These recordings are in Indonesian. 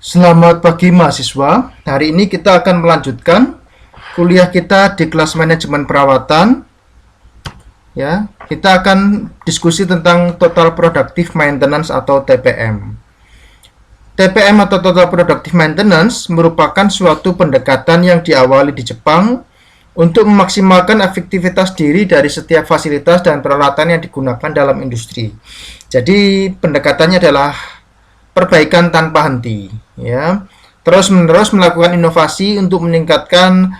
Selamat pagi mahasiswa. Hari ini kita akan melanjutkan kuliah kita di kelas manajemen perawatan. Ya, kita akan diskusi tentang Total Productive Maintenance atau TPM. TPM atau Total Productive Maintenance merupakan suatu pendekatan yang diawali di Jepang untuk memaksimalkan efektivitas diri dari setiap fasilitas dan peralatan yang digunakan dalam industri. Jadi pendekatannya adalah perbaikan tanpa henti, ya. Terus-menerus melakukan inovasi untuk meningkatkan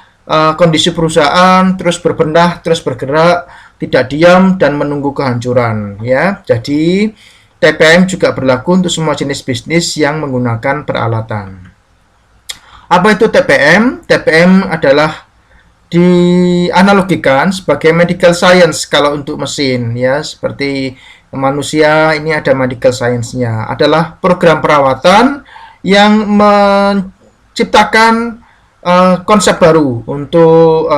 kondisi perusahaan, terus berbenah, terus bergerak, tidak diam dan menunggu kehancuran, ya. Jadi TPM juga berlaku untuk semua jenis bisnis yang menggunakan peralatan. Apa itu TPM? TPM adalah dianalogikan sebagai medical science kalau untuk mesin, ya, seperti manusia ini ada medical science-nya, adalah program perawatan yang menciptakan konsep baru untuk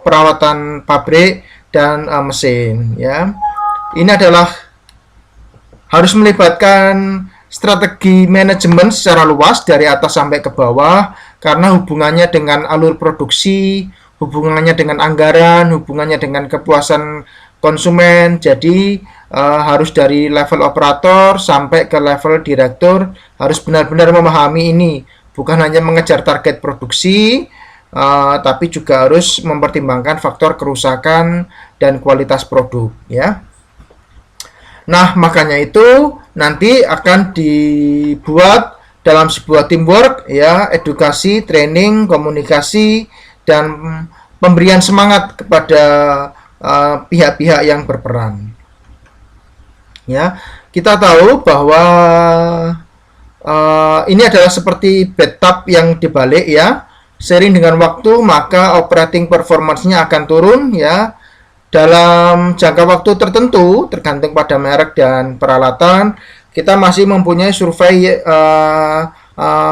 perawatan pabrik dan mesin, ya. Ini adalah harus melibatkan strategi manajemen secara luas dari atas sampai ke bawah karena hubungannya dengan alur produksi, hubungannya dengan anggaran, hubungannya dengan kepuasan konsumen. Jadi harus dari level operator sampai ke level direktur harus benar-benar memahami ini, bukan hanya mengejar target produksi, tapi juga harus mempertimbangkan faktor kerusakan dan kualitas produk, ya. Nah, makanya itu nanti akan dibuat dalam sebuah teamwork, ya, edukasi, training, komunikasi, dan pemberian semangat kepada pihak-pihak yang berperan. Ya, kita tahu bahwa ini adalah seperti bathtub yang dibalik, ya. Seiring dengan waktu maka operating performance-nya akan turun, ya. Dalam jangka waktu tertentu tergantung pada merek dan peralatan, kita masih mempunyai survei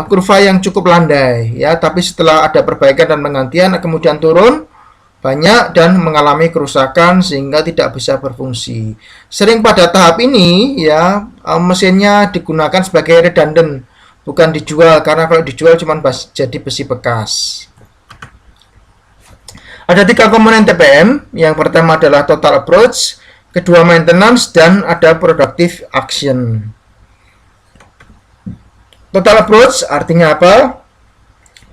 kurva yang cukup landai, ya. Tapi setelah ada perbaikan dan penggantian kemudian turun banyak dan mengalami kerusakan sehingga tidak bisa berfungsi. Sering pada tahap ini, ya, mesinnya digunakan sebagai redundant, bukan dijual, karena kalau dijual cuma jadi besi bekas. Ada 3 komponen TPM. Yang pertama adalah total approach, kedua maintenance, dan ada productive action. Total approach artinya apa?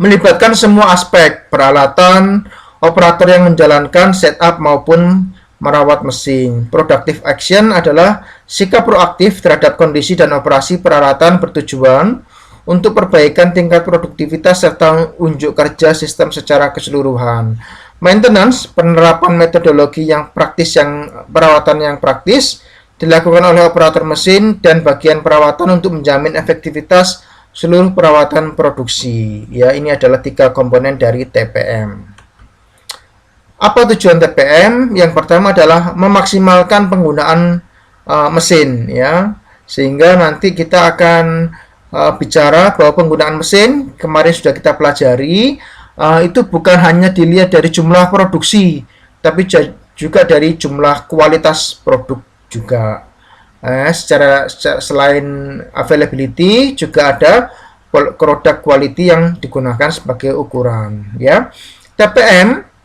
Melibatkan semua aspek peralatan, operator yang menjalankan setup maupun merawat mesin. Productive action adalah sikap proaktif terhadap kondisi dan operasi peralatan bertujuan untuk perbaikan tingkat produktivitas serta unjuk kerja sistem secara keseluruhan. Maintenance, penerapan metodologi yang praktis, yang perawatan yang praktis dilakukan oleh operator mesin dan bagian perawatan untuk menjamin efektivitas seluruh perawatan produksi. Ya, ini adalah 3 komponen dari TPM. Apa tujuan TPM? Yang pertama adalah memaksimalkan penggunaan mesin, ya. Sehingga nanti kita akan bicara bahwa penggunaan mesin kemarin sudah kita pelajari, itu bukan hanya dilihat dari jumlah produksi, tapi juga dari jumlah kualitas produk juga. Secara selain availability juga ada product quality yang digunakan sebagai ukuran, ya. TPM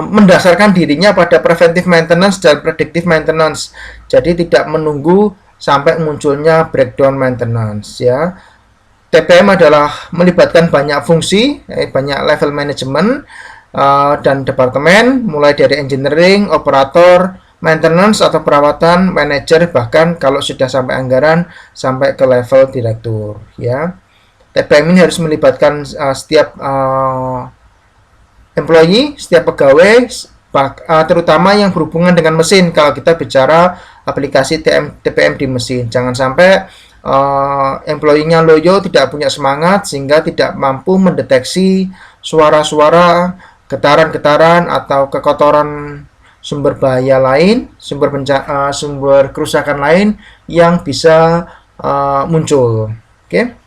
mendasarkan dirinya pada preventive maintenance dan predictive maintenance. Jadi tidak menunggu sampai munculnya breakdown maintenance, ya. TPM adalah melibatkan banyak fungsi, banyak level manajemen dan departemen, mulai dari engineering, operator, maintenance atau perawatan, manager, bahkan kalau sudah sampai anggaran sampai ke level direktur, ya. TPM ini harus melibatkan setiap employee, setiap pegawai, terutama yang berhubungan dengan mesin kalau kita bicara aplikasi TPM di mesin. Jangan sampai employee-nya loyo, tidak punya semangat sehingga tidak mampu mendeteksi suara-suara, getaran-getaran atau kekotoran sumber bahaya lain, sumber kerusakan lain yang bisa muncul. Oke.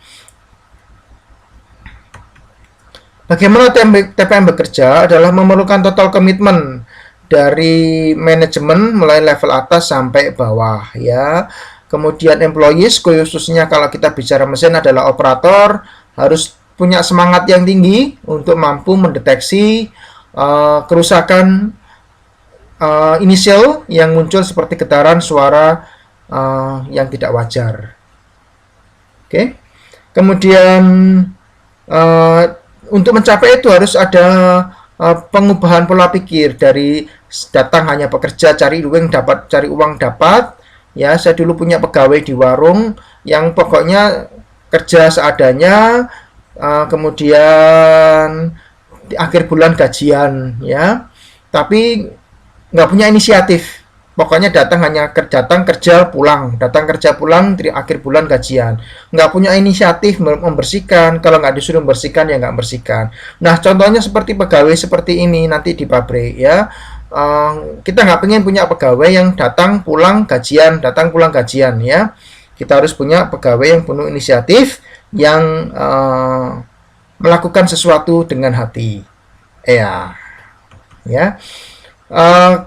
Bagaimana TPM bekerja adalah memerlukan total komitmen dari manajemen mulai level atas sampai bawah, ya. Kemudian employees, khususnya kalau kita bicara mesin adalah operator, harus punya semangat yang tinggi untuk mampu mendeteksi kerusakan inisial yang muncul seperti getaran suara yang tidak wajar. Oke. Kemudian untuk mencapai itu harus ada pengubahan pola pikir dari datang hanya bekerja cari uang dapat. Ya, saya dulu punya pegawai di warung yang pokoknya kerja seadanya, kemudian di akhir bulan gajian, ya. Tapi nggak punya inisiatif. Pokoknya datang kerja pulang, di akhir bulan gajian. Nggak punya inisiatif membersihkan. Kalau nggak disuruh membersihkan ya nggak bersihkan. Nah, contohnya seperti pegawai seperti ini nanti di pabrik, ya. Kita nggak pengen punya pegawai yang datang pulang gajian, ya. Kita harus punya pegawai yang penuh inisiatif, yang melakukan sesuatu dengan hati. Ya.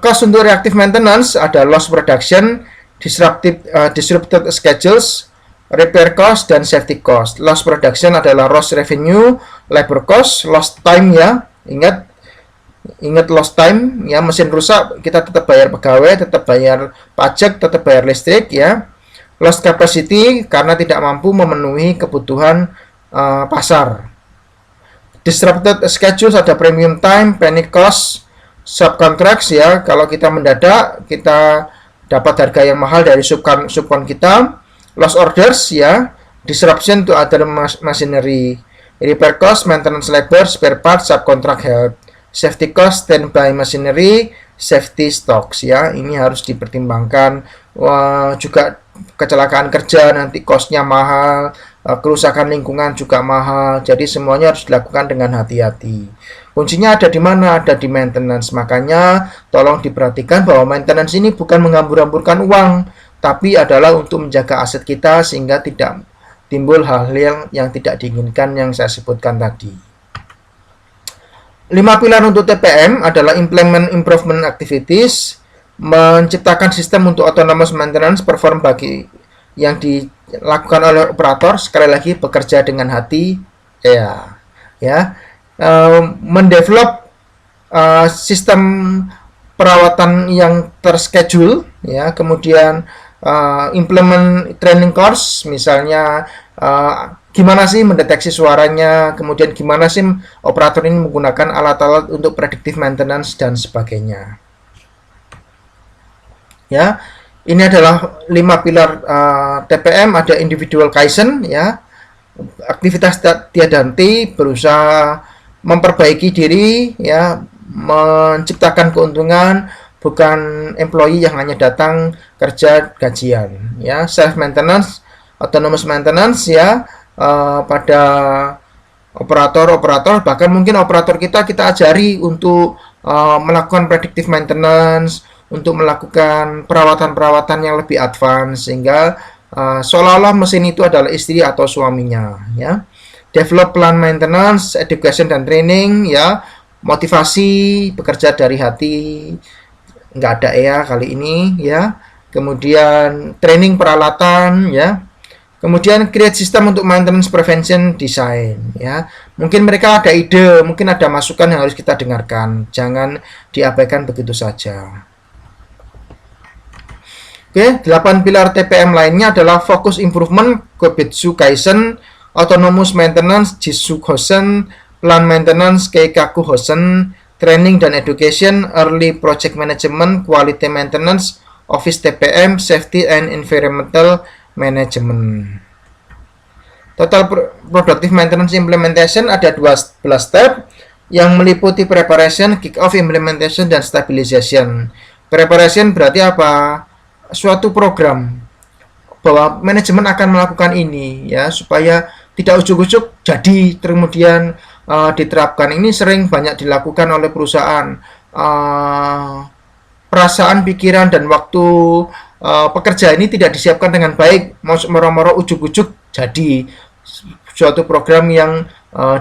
Cost untuk reactive maintenance ada loss production, disrupted schedules, repair cost, dan safety cost. Loss production adalah loss revenue, labor cost, lost time, ya. Ingat lost time, ya. Mesin rusak kita tetap bayar pegawai, tetap bayar pajak, tetap bayar listrik, ya. Lost capacity karena tidak mampu memenuhi kebutuhan pasar. Disrupted schedules ada premium time, panic cost, subcontracts, ya. Kalau kita mendadak kita dapat harga yang mahal dari subkon kita. Lost orders, ya. Disruption to other machinery. Repair cost, maintenance labor, spare parts, subcontract help. Safety cost, standby machinery, safety stocks, ya. Ini harus dipertimbangkan. Juga kecelakaan kerja nanti costnya mahal, kerusakan lingkungan juga mahal. Jadi semuanya harus dilakukan dengan hati-hati. Kuncinya ada di mana? Ada di maintenance. Makanya tolong diperhatikan bahwa maintenance ini bukan menghambur-hamburkan uang, tapi adalah untuk menjaga aset kita sehingga tidak timbul hal-hal yang tidak diinginkan yang saya sebutkan tadi. 5 pilar untuk TPM adalah implement improvement activities, menciptakan sistem untuk autonomous maintenance perform bagi yang dilakukan oleh operator, sekali lagi bekerja dengan hati, ya. Mendevelop sistem perawatan yang terschedule, ya. Kemudian implement training course, misalnya gimana sih mendeteksi suaranya, kemudian gimana sih operator ini menggunakan alat-alat untuk predictive maintenance dan sebagainya. Ya, ini adalah 5 pilar TPM. Ada individual kaizen, ya. Aktivitas tiada henti, berusaha memperbaiki diri, ya, menciptakan keuntungan, bukan employee yang hanya datang kerja gajian, ya. Self maintenance, autonomous maintenance, ya. Pada operator, bahkan mungkin operator kita ajari untuk melakukan predictive maintenance, untuk melakukan perawatan-perawatan yang lebih advance, sehingga seolah-olah mesin itu adalah istri atau suaminya, ya. Develop plan maintenance, education dan training, ya. Motivasi, bekerja dari hati, nggak ada kali ini, ya. Kemudian training peralatan, ya. Kemudian create sistem untuk maintenance prevention design, ya. Mungkin mereka ada ide, mungkin ada masukan yang harus kita dengarkan. Jangan diabaikan begitu saja. Oke, 8 pilar TPM lainnya adalah focus improvement, Kobetsu Kaizen, autonomous maintenance, Jitsu Hosen, plan maintenance, Keikaku Hosen, training dan education, early project management, quality maintenance, office TPM, safety and environmental management. Total productive maintenance implementation ada 12 step yang meliputi preparation, kick-off, implementation, dan stabilization. Preparation berarti apa? Suatu program bahwa manajemen akan melakukan ini, ya, supaya tidak ujuk-ujuk jadi kemudian diterapkan. Ini sering banyak dilakukan oleh perusahaan. Perasaan, pikiran, dan waktu pekerja ini tidak disiapkan dengan baik, moro-moro ujuk-ujuk jadi suatu program yang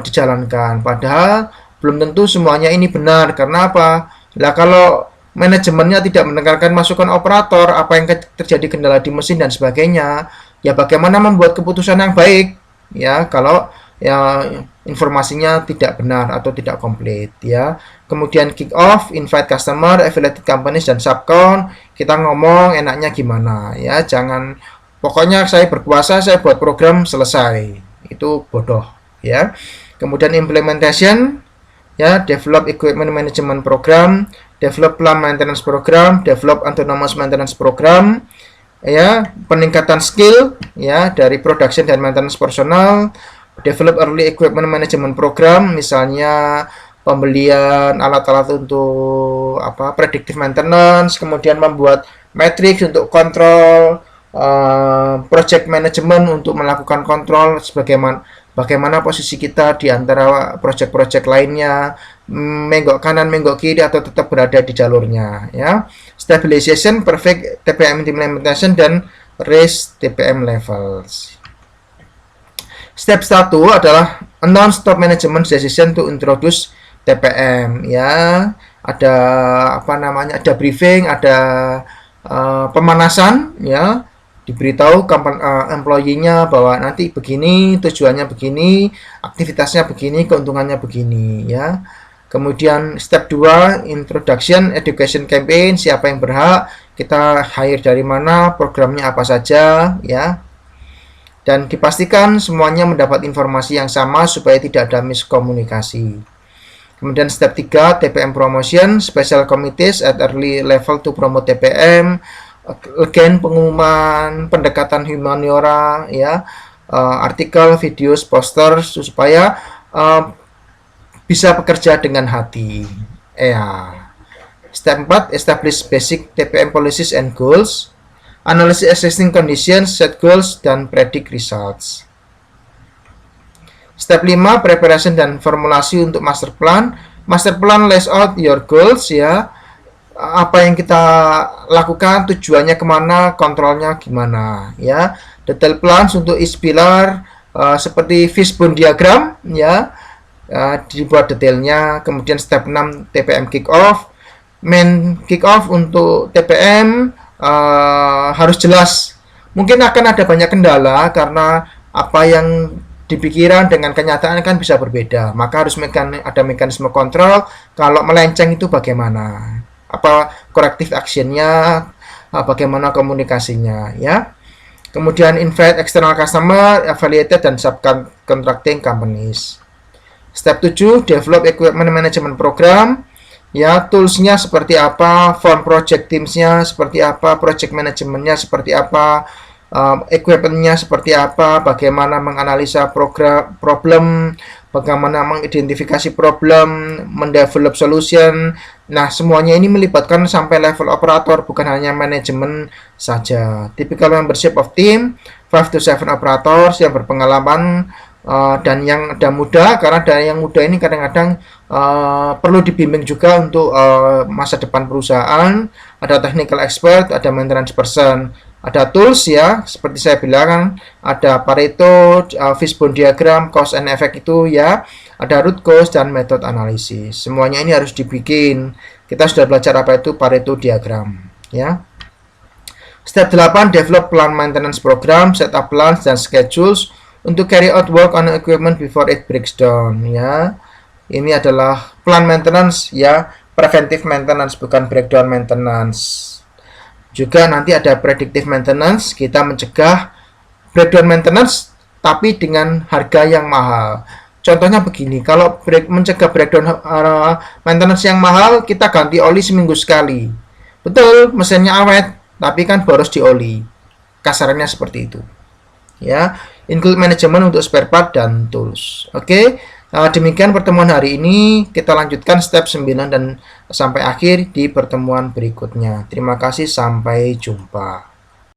dijalankan. Padahal belum tentu semuanya ini benar. Karena apa? Nah, kalau manajemennya tidak mendengarkan masukan operator, apa yang terjadi kendala di mesin dan sebagainya, ya bagaimana membuat keputusan yang baik, ya kalau ya informasinya tidak benar atau tidak komplit, ya. Kemudian kick off, invite customer, affiliated companies dan subcon, kita ngomong enaknya gimana, ya. Jangan pokoknya saya berkuasa, saya buat program selesai, itu bodoh, ya. Kemudian implementation, ya, develop equipment management program, develop plan maintenance program, develop autonomous maintenance program, ya, peningkatan skill, ya, dari production dan maintenance personal, develop early equipment management program, misalnya pembelian alat-alat untuk predictive maintenance, kemudian membuat matrix untuk kontrol, project management untuk melakukan kontrol bagaimana posisi kita di antara project-project lainnya, menggok kanan, menggok kiri, atau tetap berada di jalurnya, ya. Stabilization, perfect TPM implementation, dan raise TPM levels. Step 1 adalah announce top management decision to introduce TPM, ya. Ada ada briefing, ada pemanasan, ya. Diberitahu employee-nya bahwa nanti begini, tujuannya begini, aktivitasnya begini, keuntungannya begini, ya. Kemudian step 2, introduction education campaign, siapa yang berhak, kita hire dari mana, programnya apa saja, ya. Dan dipastikan semuanya mendapat informasi yang sama supaya tidak ada miskomunikasi. Kemudian step 3, TPM promotion, special committees at early level to promote TPM, again pengumuman, pendekatan humaniora, ya, artikel, videos, poster supaya bisa bekerja dengan hati. Ya. Step 4, establish basic TPM policies and goals, analysis existing conditions, set goals, dan predict results. Step 5, preparation dan formulasi untuk master plan. Master plan lays out your goals, ya. Apa yang kita lakukan, tujuannya kemana, kontrolnya gimana, ya. Detail plans untuk each pillar, seperti fishbone diagram, ya, dibuat detailnya. Kemudian step 6, TPM kick off. Main kick off untuk TPM harus jelas. Mungkin akan ada banyak kendala karena apa yang dipikiran dengan kenyataan kan bisa berbeda, maka harus ada mekanisme kontrol. Kalau melenceng itu bagaimana, apa corrective actionnya, bagaimana komunikasinya, ya. Kemudian invite external customer, affiliated, dan subcontracting companies. Step 7, develop equipment management program, ya, toolsnya seperti apa, form project teamsnya seperti apa, project manajemennya seperti apa, equipmentnya seperti apa, bagaimana menganalisa problem, bagaimana mengidentifikasi problem, mendevelop solution. Nah, semuanya ini melibatkan sampai level operator, bukan hanya manajemen saja. Typical membership of team, 5 to 7 operators yang berpengalaman, dan yang ada muda, karena dari yang muda ini kadang-kadang perlu dibimbing juga untuk masa depan perusahaan. Ada technical expert, ada maintenance person, ada tools, ya, seperti saya bilang, ada Pareto, fishbone diagram, cause and effect itu, ya, ada root cause dan method analisis. Semuanya ini harus dibikin. Kita sudah belajar apa itu Pareto diagram, ya. Step 8, develop plan maintenance program, set up plans dan schedules untuk carry out work on equipment before it breaks down, ya. Ini adalah plan maintenance, ya, preventive maintenance, bukan breakdown maintenance. Juga nanti ada predictive maintenance, kita mencegah breakdown maintenance tapi dengan harga yang mahal. Contohnya begini, kalau mencegah breakdown maintenance yang mahal, kita ganti oli seminggu sekali. Betul, mesinnya awet, tapi kan boros di oli. Kasarannya seperti itu, ya. Include manajemen untuk spare part dan tools. Oke. Demikian pertemuan hari ini, kita lanjutkan step 9 dan sampai akhir di pertemuan berikutnya. Terima kasih, sampai jumpa.